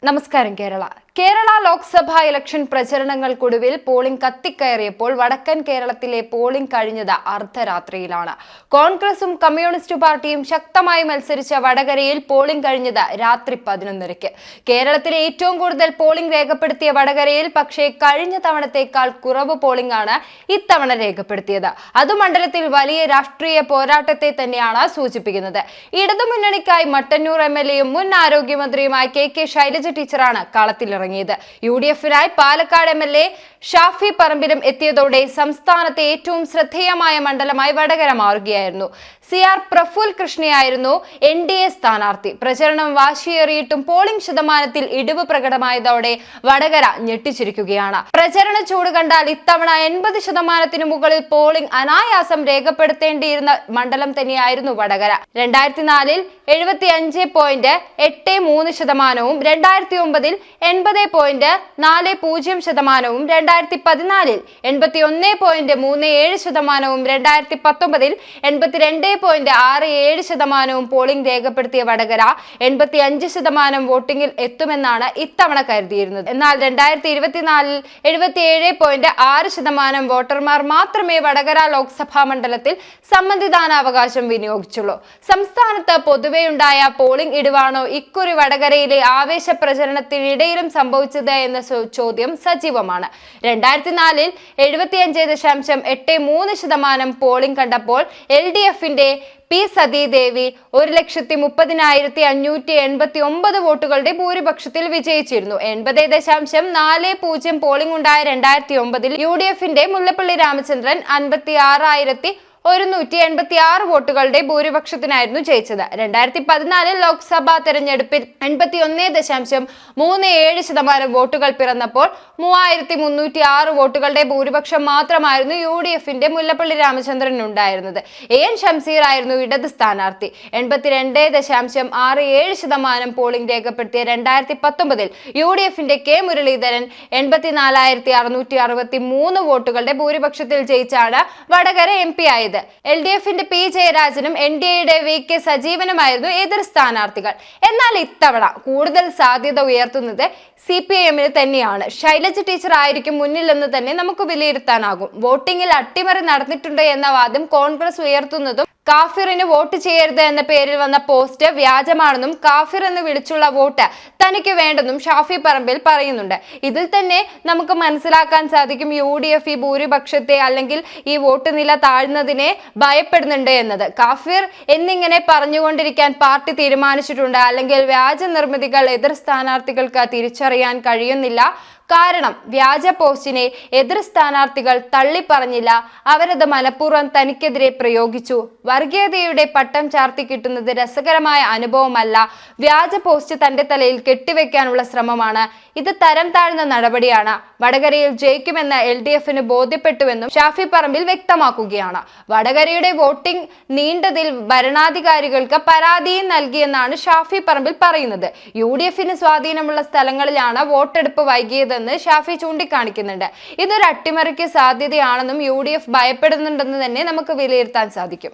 നമസ്കാരം. Kerala Lok Sabha election പ്രചരണങ്ങൾക്കൊടുവിൽ polling കത്തിക്കയറിയപ്പോൾ വടക്കൻ കേരളത്തിലെ പോളിംഗ് കഴിഞ്ഞത് അർദ്ധരാത്രിയിലാണ്. കോൺഗ്രസും കമ്മ്യൂണിസ്റ്റ് പാർട്ടിയും ശക്തമായി മത്സരിച്ച വടകരയിൽ പോളിംഗ് കഴിഞ്ഞത് രാത്രി 11:30. കേരളത്തിലെ ഏറ്റവും കൂടുതൽ പോളിംഗ് രേഖപ്പെടുത്തിയ വടകരയിൽ പക്ഷേ കഴിഞ്ഞ തവണത്തേക്കാൾ കുറവ് പോളിംഗ് ആണ് ഇത്തവണ രേഖപ്പെടുത്തിയത്. അത് മണ്ഡലത്തിൽ വലിയ രാഷ്ട്രീയ പോരാട്ടത്തെ തന്നെയാണ് സൂചിപ്പിക്കുന്നത്. ഇടതുമുന്നണിക്കായി മട്ടന്നൂർ MLAയും മുൻ ആരോഗ്യമന്ത്രിയുമായ KK ശൈലജ ടീച്ചറാണ് കളത്തിലിറങ്ങിയത്. UDFനായി പാലക്കാട് MLA ഷാഫി പറമ്പിലും എത്തിയതോടെ സംസ്ഥാനത്തെ ഏറ്റവും ശ്രദ്ധേയമായ മണ്ഡലമായി വടകര മാറുകയായിരുന്നു. CR പ്രഫുൽ കൃഷ്ണയായിരുന്നു NDA സ്ഥാനാർത്ഥി. പ്രചരണം വാശിയേറിയിട്ടും പോളിംഗ് ശതമാനത്തിൽ ഇടിവ് പ്രകടമായതോടെ വടകര ഞെട്ടിച്ചിരിക്കുകയാണ്. പ്രചരണ ചൂട് കണ്ടാൽ ഇത്തവണ 80% മുകളിൽ പോളിംഗ് അനായാസം രേഖപ്പെടുത്തേണ്ടിയിരുന്ന മണ്ഡലം തന്നെയായിരുന്നു വടകര. 2004-ൽ 75.83%, 2009-ൽ 80.40%, 2014-ൽ 81.37%, 2019-ൽ 82.67% പോളിംഗ് രേഖപ്പെടുത്തിയ വടകര 85% വോട്ടിംഗിൽ എത്തുമെന്നാണ് ഇത്തവണ കരുതിയിരുന്നത്. എന്നാൽ 2024-ൽ 77.6% വോട്ടർമാർ മാത്രമേ വടകര ലോക്സഭാ മണ്ഡലത്തിൽ സമ്മതിദാനാവകാശം വിനിയോഗിച്ചുള്ളൂ. സംസ്ഥാനത്ത് പൊതുവെയുണ്ടായ പോളിംഗ് ഇടിവാണോ ഇക്കുറി വടകരയിലെ ആവേശ പ്രചരണത്തിനിടയിലും സംഭവിച്ചത് എന്ന ചോദ്യം സജീവമാണ്. 2004-ൽ 75.83% പോളിംഗ് കണ്ടപ്പോൾ LDFന്റെ P. സതീദേവി 1,30,589 വോട്ടുകളുടെ ഭൂരിപക്ഷത്തിൽ വിജയിച്ചിരുന്നു. 80.40 പോളിംഗ് ഉണ്ടായ 2009-ൽ UDFന്റെ മുല്ലപ്പള്ളി രാമചന്ദ്രൻ 56,186 വോട്ടുകളുടെ ഭൂരിപക്ഷത്തിനായിരുന്നു ജയിച്ചത്. 2014-ൽ ലോക്സഭാ തെരഞ്ഞെടുപ്പിൽ 81.37% വോട്ടുകൾ പിറന്നപ്പോൾ 3,306 വോട്ടുകളുടെ ഭൂരിപക്ഷം മാത്രമായിരുന്നു UDFന്റെ മുല്ലപ്പള്ളി രാമചന്ദ്രൻ ഉണ്ടായിരുന്നത്. AN ഷംസീർ ആയിരുന്നു ഇടത് സ്ഥാനാർത്ഥി. 82.67% പോളിംഗ് രേഖപ്പെടുത്തിയ 2019-ൽ UDFന്റെ K. മുരളീധരൻ 84,663 വോട്ടുകളുടെ ഭൂരിപക്ഷത്തിൽ ജയിച്ചാണ് വടകര MP ആയത്. LDFന്റെ P. ജയരാജനും NDAയുടെ VK സജീവനുമായിരുന്നു എതിർ സ്ഥാനാർത്ഥികൾ. എന്നാൽ ഇത്തവണ കൂടുതൽ സാധ്യത ഉയർത്തുന്നത് CPIMന് തന്നെയാണ്. ശൈലജ ടീച്ചർ ആയിരിക്കും മുന്നിലെന്ന് തന്നെ നമുക്ക് വിലയിരുത്താനാകും. വോട്ടിംഗിൽ അട്ടിമറി നടന്നിട്ടുണ്ട് എന്ന വാദം കോൺഗ്രസ് ഉയർത്തുന്നതും കാഫിറിന് വോട്ട് ചെയ്യരുത് എന്ന പേരിൽ വന്ന പോസ്റ്റ് വ്യാജമാണെന്നും കാഫിർ എന്ന് വിളിച്ചുള്ള വോട്ട് തനിക്ക് വേണ്ടെന്നും ഷാഫി പറമ്പിൽ പറയുന്നുണ്ട്. ഇതിൽ തന്നെ നമുക്ക് മനസ്സിലാക്കാൻ സാധിക്കും UDF ഈ ഭൂരിപക്ഷത്തെ അല്ലെങ്കിൽ ഈ വോട്ട് നില താഴ്ന്നതിനെ ഭയപ്പെടുന്നുണ്ട് എന്നത്. കാഫിർ എന്നിങ്ങനെ പറഞ്ഞുകൊണ്ടിരിക്കാൻ പാർട്ടി തീരുമാനിച്ചിട്ടുണ്ട്. അല്ലെങ്കിൽ വ്യാജ നിർമ്മിതികൾ എതിർ സ്ഥാനാർത്ഥികൾക്ക് തിരിച്ചറിയാൻ കഴിയുന്നില്ല. കാരണം വ്യാജ പോസ്റ്റിനെ എതിർ സ്ഥാനാർത്ഥികൾ തള്ളിപ്പറഞ്ഞില്ല. അവരത് മനഃപൂർവ്വം തനിക്കെതിരെ പ്രയോഗിച്ചു. വർഗീയതയുടെ പട്ടം ചാർത്തി കിട്ടുന്നത് രസകരമായ അനുഭവമല്ല. വ്യാജ പോസ്റ്റ് തന്റെ തലയിൽ കെട്ടിവെക്കാനുള്ള ശ്രമമാണ്. ഇത് തരം താഴ്ന്ന നടപടിയാണ്. വടകരയിൽ ജയിക്കുമെന്ന് LDFന് ബോധ്യപ്പെട്ടുവെന്നും ഷാഫി പറമ്പിൽ വ്യക്തമാക്കുകയാണ്. വടകരയുടെ വോട്ടിംഗ് നീണ്ടതിൽ ഭരണാധികാരികൾക്ക് പരാതിയും നൽകിയെന്നാണ് ഷാഫി പറമ്പിൽ പറയുന്നത്. UDFന് സ്വാധീനമുള്ള സ്ഥലങ്ങളിലാണ് വോട്ടെടുപ്പ് വൈകിയത് ഷാഫി ചൂണ്ടിക്കാണിക്കുന്നുണ്ട്. ഇതൊരു അട്ടിമറിക്ക് സാധ്യതയാണെന്നും UDF ഭയപ്പെടുന്നുണ്ടെന്ന് തന്നെ നമുക്ക് വിലയിരുത്താൻ സാധിക്കും.